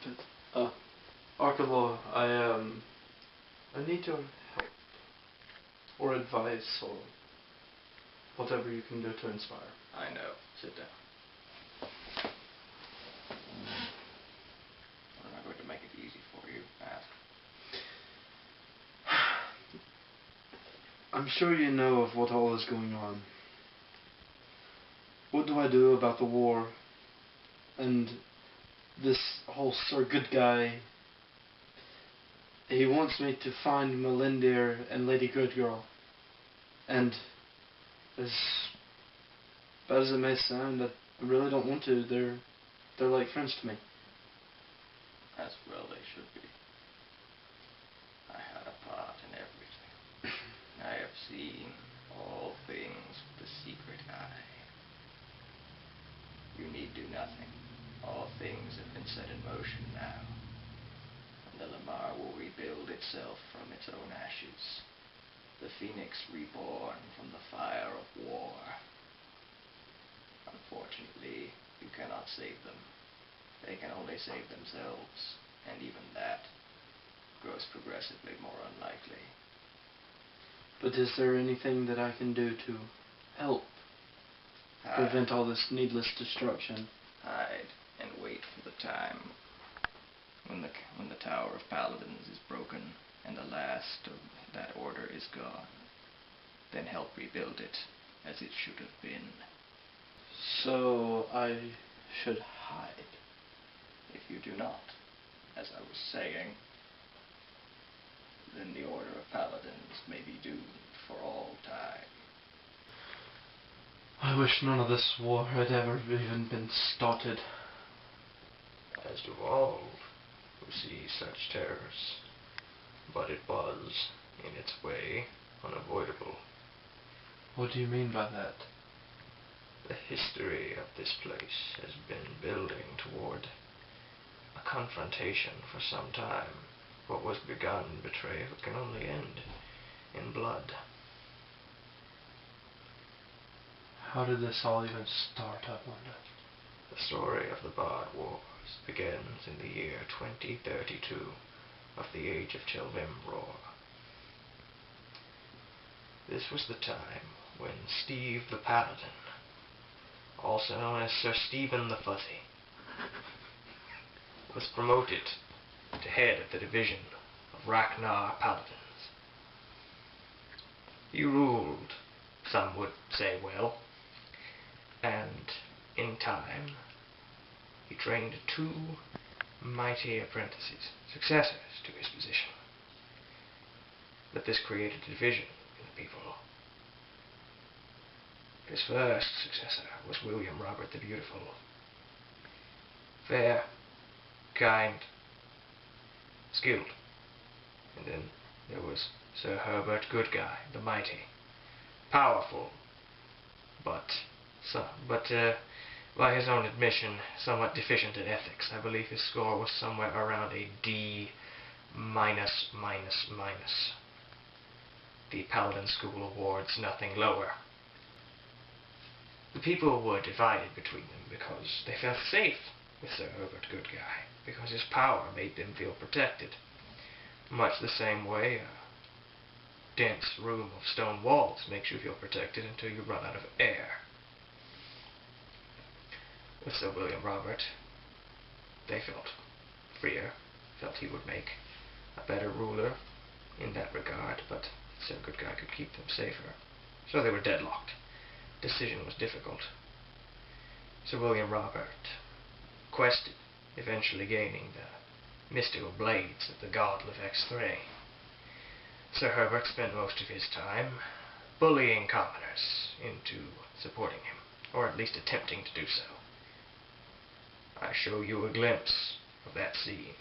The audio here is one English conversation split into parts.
Good. Arkalor, I need your help, or advice, or whatever you can do to inspire. I know. Sit down. I'm not going to make it easy for you. Ask. I'm sure you know of what all is going on. What do I do about the war and this whole Sir Good Guy? He wants me to find Melindir and Lady Good Girl. And as bad as it may sound, I really don't want to. They're like friends to me. As well they should be. I had a part in everything. I have seen all things with the secret eye. You need do nothing. All things have been set in motion now. And the Lamar will rebuild itself from its own ashes. The phoenix reborn from the fire of war. Unfortunately, you cannot save them. They can only save themselves, and even that grows progressively more unlikely. But is there anything that I can do to help prevent all this needless destruction? Hide and wait for the time when the Tower of Paladins is broken and the last of that order is gone. Then help rebuild it as it should have been. So I should hide. If you do not, as I was saying, then the Order of Paladins may be doomed for all time. I wish none of this war had ever even been started. As do all who see such terrors, but it was, in its way, unavoidable. What do you mean by that? The history of this place has been building toward a confrontation for some time. What was begun in betrayal can only end in blood. How did this all even start, I wonder? The story of the Bard Wars begins in the year 2032 of the age of Chelvimroar. This was the time when Steve the Paladin, also known as Sir Stephen the Fuzzy, was promoted to head of the division of Ragnar Paladins. He ruled, some would say well, and in time he trained 2 mighty apprentices, successors to his position. But this created division in the people. His first successor was William Robert the Beautiful. Fair, kind, skilled. And then there was Sir Herbert Goodguy, the Mighty. Powerful, but by his own admission, somewhat deficient in ethics. I believe his score was somewhere around a D-. The Paladin School awards nothing lower. The people were divided between them because they felt safe with Sir Herbert Goodguy, because his power made them feel protected. Much the same way a dense room of stone walls makes you feel protected until you run out of air. With Sir William Robert, they felt freer, felt he would make a better ruler in that regard, but Sir Goodguy could keep them safer. So they were deadlocked. Decision was difficult. Sir William Robert quested, eventually gaining the mystical blades of the god Levex-3. Sir Herbert spent most of his time bullying commoners into supporting him, or at least attempting to do so. I show you a glimpse of that scene.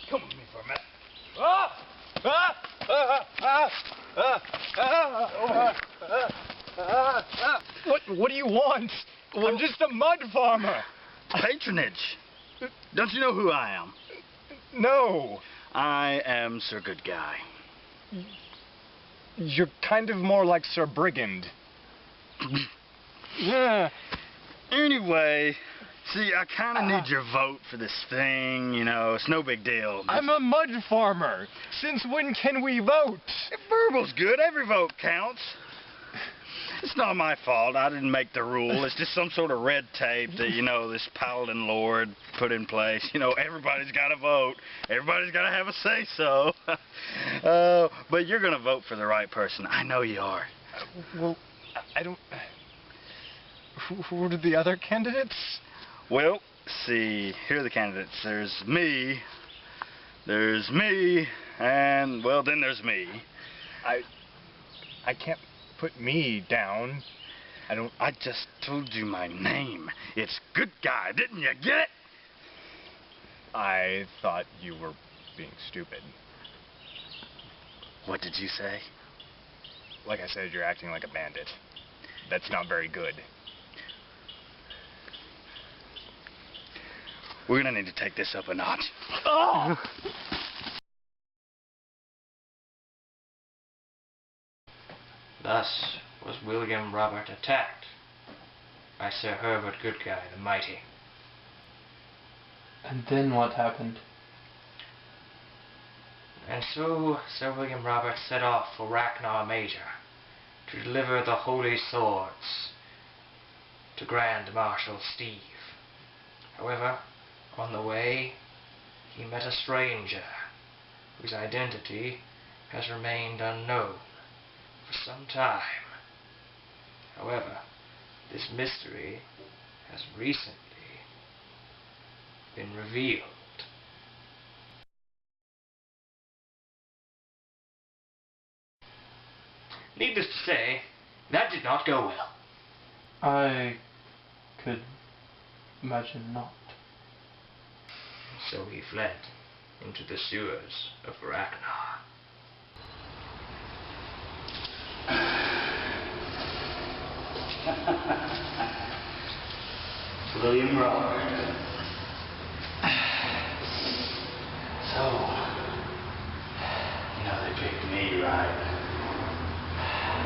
Come with me for a minute. What do you want? I'm just a mud farmer. Patronage. Don't you know who I am? No. I am Sir Good Guy. You're kind of more like Sir Brigand. Yeah. Anyway, see, I kind of need your vote for this thing, you know, it's no big deal. I'm a mud farmer. Since when can we vote? If verbal's good, every vote counts. It's not my fault. I didn't make the rule. It's just some sort of red tape that, you know, this paladin lord put in place. You know, everybody's got to vote. Everybody's got to have a say-so. But you're going to vote for the right person. I know you are. Well, I don't... Who are the other candidates? Well, see, here are the candidates. There's me, and, well, then there's me. I can't put me down. I just told you my name. It's Good Guy, didn't you get it? I thought you were being stupid. What did you say? Like I said, you're acting like a bandit. That's not very good. We're gonna need to take this up a notch. Oh! Thus was William Robert attacked by Sir Herbert Goodguy the Mighty. And then what happened? And so Sir William Robert set off for Ragnar Major to deliver the holy swords to Grand Marshal Steve. However, on the way, he met a stranger whose identity has remained unknown for some time. However, this mystery has recently been revealed. Needless to say, that did not go well. I could imagine not. So he fled into the sewers of Ragnar. William Robert. So, you know they picked me, right?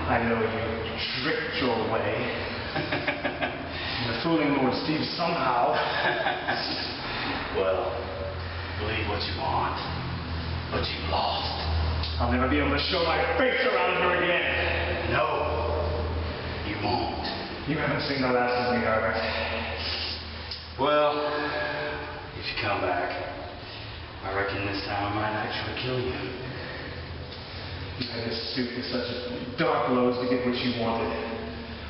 I know you tricked your way. You're fooling Lord Steve somehow. Well, believe what you want, but you lost. I'll never be able to show my face around here again. No, you won't. You haven't seen the last of me, Herbert. Well, if you come back, I reckon this time I might actually kill you. You had to stoop to such dark lows to get what you wanted.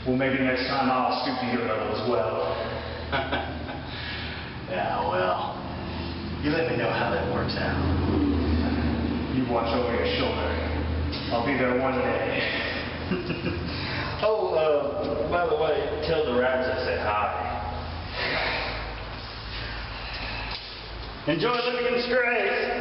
Well, maybe next time I'll stoop to your level as well. Yeah, well, you let me know how that works out. You watch over your shoulder. I'll be there one day. Oh, by the way, tell the rats I said hi. Enjoy living in disgrace.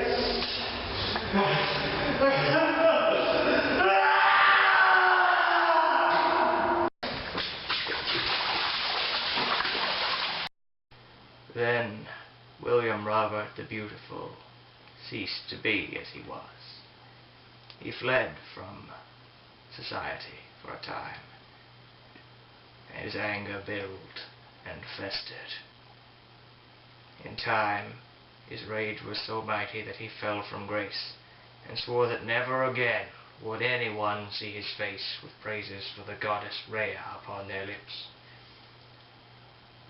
Then William Robert the Beautiful ceased to be as he was. He fled from society for a time. His anger built and festered. In time, his rage was so mighty that he fell from grace, and swore that never again would anyone see his face with praises for the goddess Rhea upon their lips.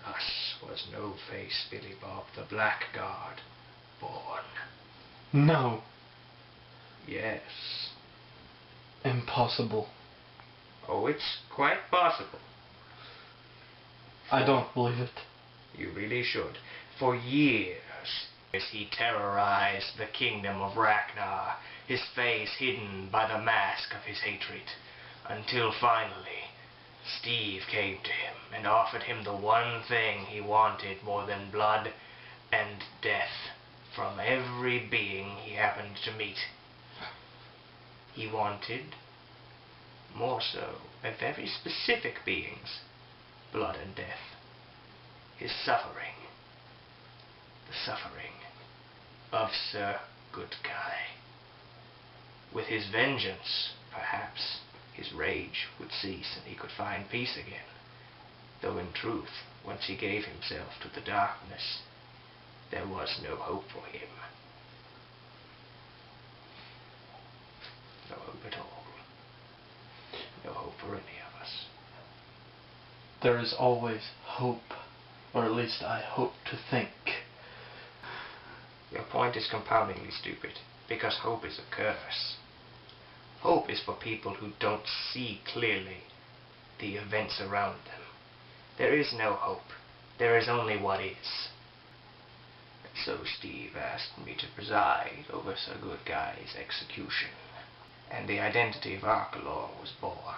Thus was No-Face Billy Bob the Blackguard born. No. Yes. Impossible. Oh, it's quite possible. I don't believe it. You really should. For years he terrorized the kingdom of Ragnar, his face hidden by the mask of his hatred, until finally Steve came to him and offered him the one thing he wanted more than blood and death from every being he happened to meet. He wanted, more so, a very specific being's blood and death. his suffering. The suffering of Sir Good Guy. With his vengeance, perhaps, his rage would cease and he could find peace again. Though in truth, once he gave himself to the darkness, there was no hope for him. No hope at all. No hope for any of us. There is always hope, or at least I hope to think. Your point is compoundingly stupid, because hope is a curse. Hope is for people who don't see clearly the events around them. There is no hope. There is only what is. And so Steve asked me to preside over Sir Good Guy's execution, and the identity of Arkalor was born.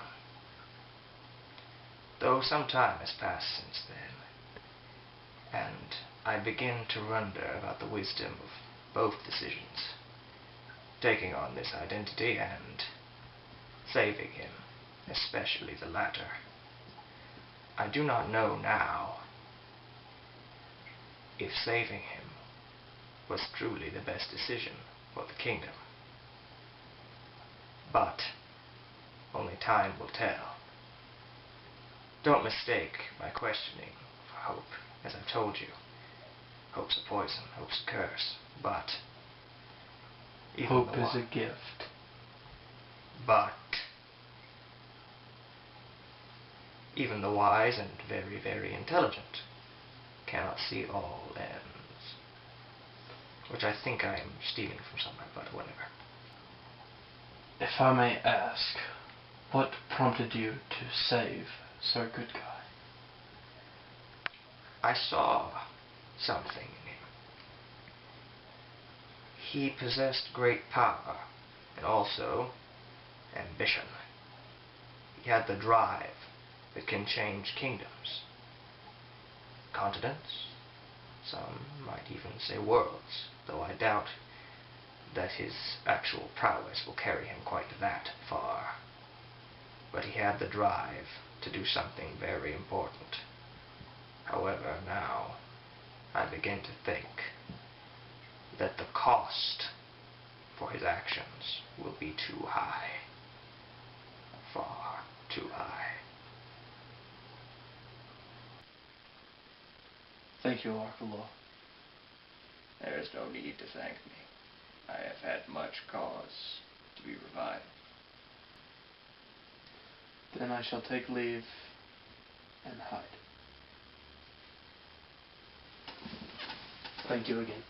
Though some time has passed since then, and I begin to wonder about the wisdom of both decisions, taking on this identity and saving him, especially the latter. I do not know now if saving him was truly the best decision for the kingdom. But only time will tell. Don't mistake my questioning for hope. As I've told you, hope's a poison, hope's a curse, but Hope is a gift. But even the wise and very, very intelligent cannot see all ends. Which I think I am stealing from somewhere, but whatever. If I may ask, what prompted you to save Sir Good Guy? I saw something in him. He possessed great power, and also ambition. He had the drive that can change kingdoms, continents, some might even say worlds, though I doubt that his actual prowess will carry him quite that far. But he had the drive to do something very important. However, now I begin to think that the cost for his actions will be too high. Far too high. Thank you, Arkalor. There is no need to thank me. I have had much cause to be revived. Then I shall take leave and hide. Thank you again.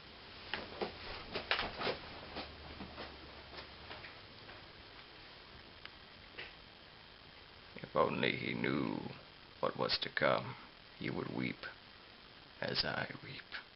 If only he knew what was to come, he would weep as I weep.